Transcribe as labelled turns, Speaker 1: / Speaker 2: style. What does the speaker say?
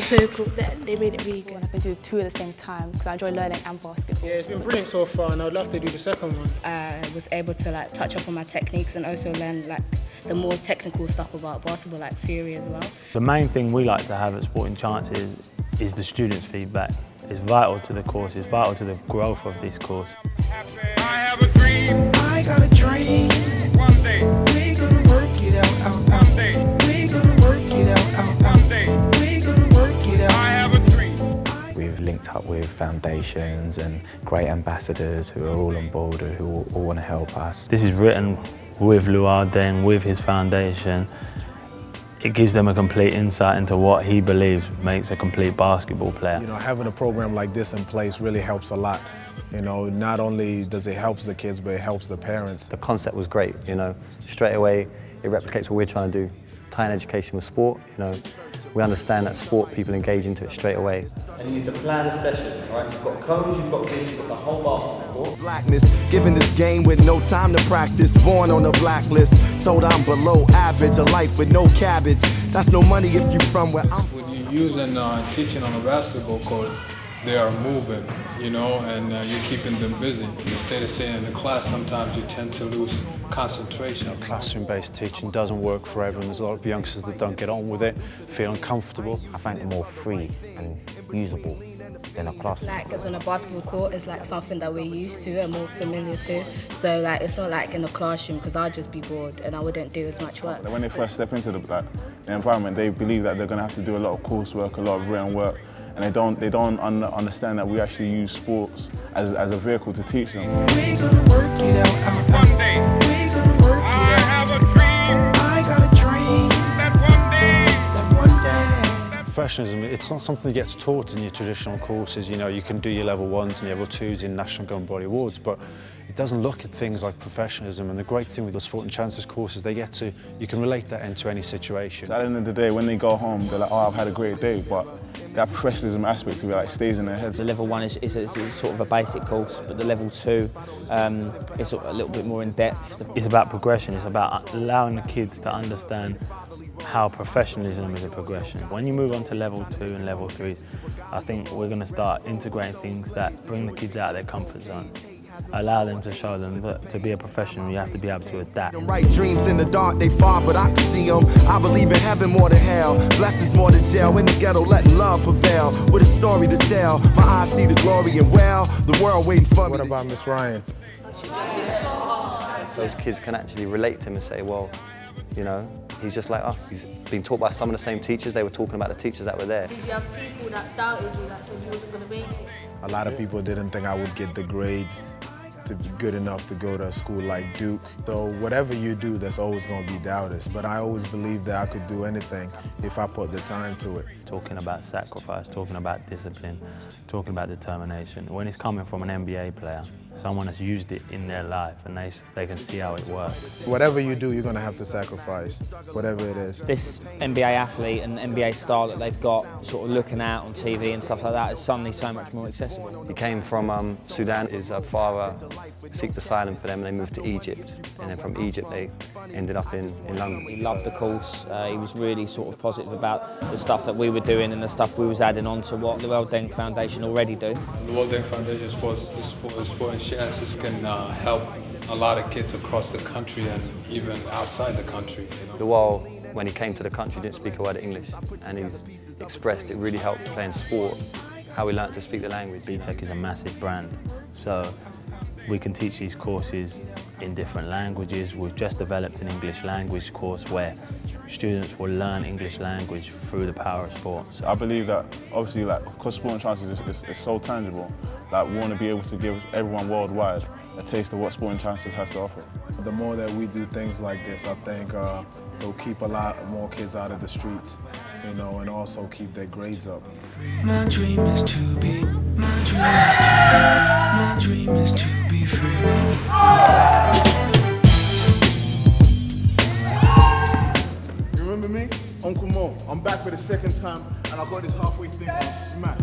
Speaker 1: so cool. They made it really good.
Speaker 2: I can do two at the same time because I enjoy learning and basketball.
Speaker 3: Yeah, it's been brilliant so far, and I'd love to do the second one.
Speaker 4: I was able to touch up on my techniques and also learn the more technical stuff about basketball, like theory as well.
Speaker 5: The main thing we like to have at Sporting Chances is the students' feedback. It's vital to the course, it's vital to the growth of this course.
Speaker 6: I have a dream.
Speaker 7: I got a dream.
Speaker 6: One day.
Speaker 7: We're gonna work it out.
Speaker 6: One day.
Speaker 7: We're gonna work it out.
Speaker 6: One day.
Speaker 7: We're gonna work it out.
Speaker 6: I have a dream.
Speaker 8: We've linked up with foundations and great ambassadors who are all on board, who all want to help us.
Speaker 5: This is written with Luol Deng, with his foundation. It gives them a complete insight into what he believes makes a complete basketball player.
Speaker 9: You know, having a program like this in place really helps a lot. You know, not only does it help the kids, but it helps the parents.
Speaker 10: The concept was great, you know. Straight away, it replicates what we're trying to do. Tying education with sport, you know. We understand that sport, people engage into it straight away.
Speaker 11: And you need to plan a session, right? You've got cones, you've got games, you've got the whole basketball court.
Speaker 7: Blackness, given this game with no time to practice, born on a blacklist, told I'm below average, a life with no cabbage. That's no money if you're from where I'm from.
Speaker 12: When you're using teaching on a basketball court, they are moving, you know, and you're keeping them busy. Instead of sitting in the class, sometimes you tend to lose concentration.
Speaker 13: Classroom-based teaching doesn't work for everyone. There's a lot of youngsters that don't get on with it, feel uncomfortable.
Speaker 14: I find it more free and usable than a classroom.
Speaker 4: Because on a basketball court, it's something that we're used to and more familiar to. So it's not like in the classroom, because I'd just be bored and I wouldn't do as much work.
Speaker 15: When they first step into the environment, they believe that they're going to have to do a lot of coursework, a lot of written work. And they don't understand that we actually use sports as a vehicle to teach them.
Speaker 7: We're gonna work it out.
Speaker 6: One day.
Speaker 7: We're gonna work it out.
Speaker 6: I have a dream.
Speaker 7: I got a dream.
Speaker 6: That one day.
Speaker 7: That one day.
Speaker 13: Professionalism, it's not something that gets taught in your traditional courses. You know, you can do your level 1s and your level 2s in National Governing Body Awards, but it doesn't look at things like professionalism. And the great thing with the Sporting Chances courses, you can relate that into any situation.
Speaker 15: So at the end of the day, when they go home, they're like, oh, I've had a great day, but that professionalism aspect of it stays in their heads.
Speaker 16: The level 1 is sort of a basic course, but the level 2 is a little bit more in depth.
Speaker 5: It's about progression, it's about allowing the kids to understand how professionalism is a progression. When you move on to level 2 and level 3, I think we're going to start integrating things that bring the kids out of their comfort zone. Allow them to show them that to be a professional, you have to be able to adapt.
Speaker 7: Right dreams in the dark, they far, but I can see them. I believe in heaven more than hell. Blessings more than jail. In the ghetto, letting love prevail. With a story to tell. My eyes see the glory and well, the world waiting for me.
Speaker 9: What about Miss Ryan?
Speaker 10: Those kids can actually relate to him and say, well, you know, he's just like us. He's been taught by some of the same teachers. They were talking about the teachers that were there.
Speaker 1: Did you have people that doubted you, that said you wasn't going to make it?
Speaker 9: A lot of people didn't think I would get the grades to be good enough to go to a school like Duke. So whatever you do, there's always going to be doubters. But I always believed that I could do anything if I put the time to it.
Speaker 5: Talking about sacrifice, talking about discipline, talking about determination. When it's coming from an NBA player, someone has used it in their life and they can see how it works.
Speaker 9: Whatever you do, you're going to have to sacrifice, whatever it is.
Speaker 16: This NBA athlete and NBA style that they've got sort of looking out on TV and stuff like that is suddenly so much more accessible.
Speaker 10: He came from Sudan. His father sought asylum for them and they moved to Egypt. And then from Egypt they ended up in London.
Speaker 16: He loved the course. He was really sort of positive about the stuff that we were doing and the stuff we was adding on to what the Luol Deng Foundation already do.
Speaker 12: The Luol Deng Foundation Sporting Chances can help a lot of kids across the country and even outside the country.
Speaker 10: Luol, when he came to the country, didn't speak a word of English, and he's expressed it really helped playing sport, how he learned to speak the language.
Speaker 5: BTEC is a massive brand, so we can teach these courses in different languages. We've just developed an English language course where students will learn English language through the power of sports.
Speaker 15: I believe that obviously, because Sporting Chances is so tangible, that we want to be able to give everyone worldwide a taste of what Sporting Chances has to offer.
Speaker 9: The more that we do things like this, I think it'll keep a lot more kids out of the streets, you know, and also keep their grades up.
Speaker 7: My dream is to be, my dream is to be free.
Speaker 15: You remember me? Uncle Mo. I'm back for the second time and I got this halfway thing on smash.